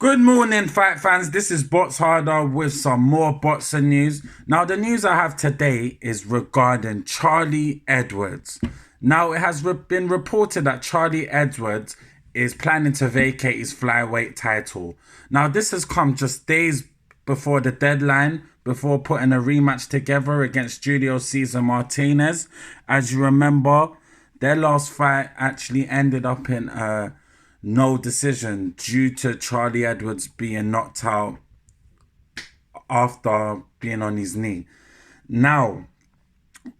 Good morning, fight fans. This is Bots Harder with some more boxing news. Now, the news I have today is regarding Charlie Edwards. Now, it has been reported that Charlie Edwards is planning to vacate his flyweight title. Now, this has come just days before the deadline, before putting a rematch together against Julio Cesar Martinez. As you remember, their last fight actually ended up in no decision due to Charlie Edwards being knocked out after being on his knee. Now,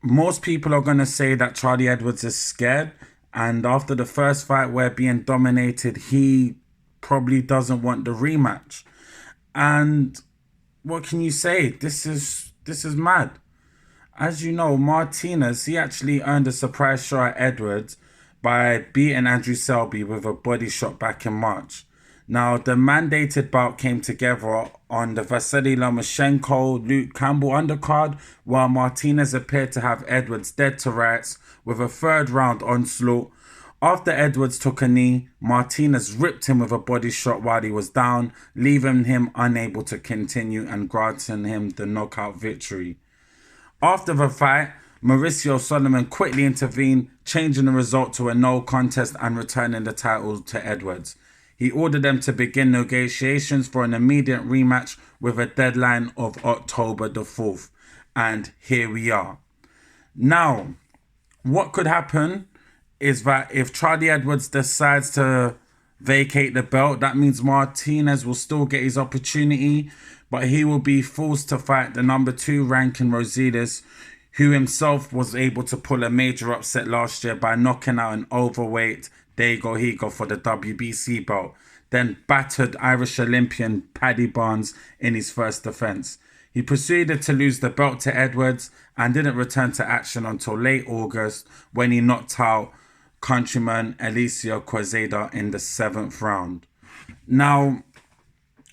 most people are going to say that Charlie Edwards is scared, and after the first fight where being dominated, he probably doesn't want the rematch. And what can you say? This is mad. As you know, Martinez, he actually earned a surprise shot at Edwards by beating Andrew Selby with a body shot back in March. Now, the mandated bout came together on the Vasily Lomachenko-Luke Campbell undercard, while Martinez appeared to have Edwards dead to rights with a third round onslaught. After Edwards took a knee, Martinez ripped him with a body shot while he was down, leaving him unable to continue and granting him the knockout victory. After the fight, Mauricio Solomon quickly intervened, changing the result to a no contest and returning the title to Edwards. He ordered them to begin negotiations for an immediate rematch with a deadline of October the 4th. And here we are. Now, what could happen is that if Charlie Edwards decides to vacate the belt, that means Martinez will still get his opportunity, but he will be forced to fight the number 2 ranking Rosales, who himself was able to pull a major upset last year by knocking out an overweight Dago Higo for the WBC belt, then battered Irish Olympian Paddy Barnes in his first defense. He proceeded to lose the belt to Edwards and didn't return to action until late August when he knocked out countryman Alicia Quezada in the 7th round. Now,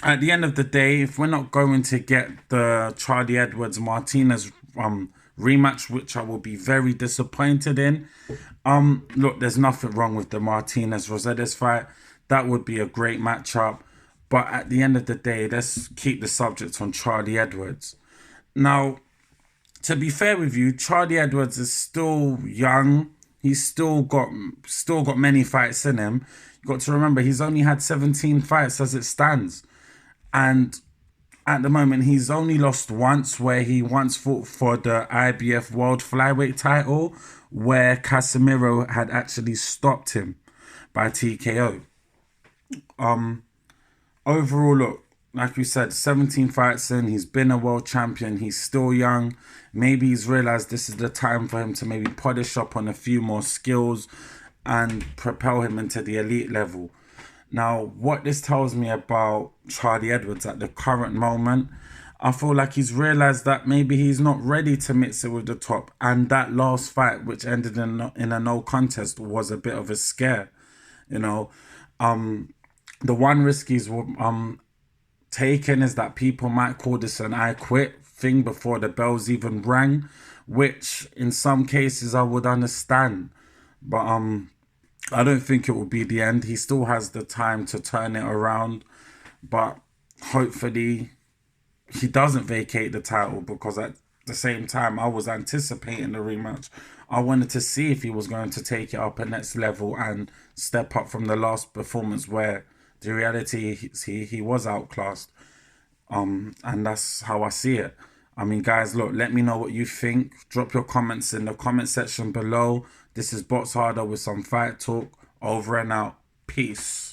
at the end of the day, if we're not going to get the Charlie Edwards Martinez rematch, which I will be very disappointed in. Look, there's nothing wrong with the Martinez Rosales fight. That would be a great matchup. But at the end of the day, let's keep the subject on Charlie Edwards. Now, to be fair with you, Charlie Edwards is still young. He's still got many fights in him. You've got to remember, he's only had 17 fights as it stands. And at the moment, he's only lost once, where he once fought for the IBF World Flyweight title, where Casemiro had actually stopped him by TKO. Overall, look, like we said, 17 fights in, he's been a world champion, he's still young. Maybe he's realised this is the time for him to maybe polish up on a few more skills and propel him into the elite level. Now, what this tells me about Charlie Edwards at the current moment, I feel like he's realised that maybe he's not ready to mix it with the top. And that last fight, which ended in a no contest, was a bit of a scare. You know, the one risk he's taken is that people might call this an I quit thing before the bells even rang, which in some cases I would understand. But I don't think it will be the end. He still has the time to turn it around, but hopefully he doesn't vacate the title, because at the same time I was anticipating the rematch. I wanted to see if he was going to take it up a next level and step up from the last performance, where the reality he was outclassed. And that's how I see it. I mean, guys, look, let me know what you think. Drop your comments in the comment section below. This is Bots Harder with some fight talk. Over and out. Peace.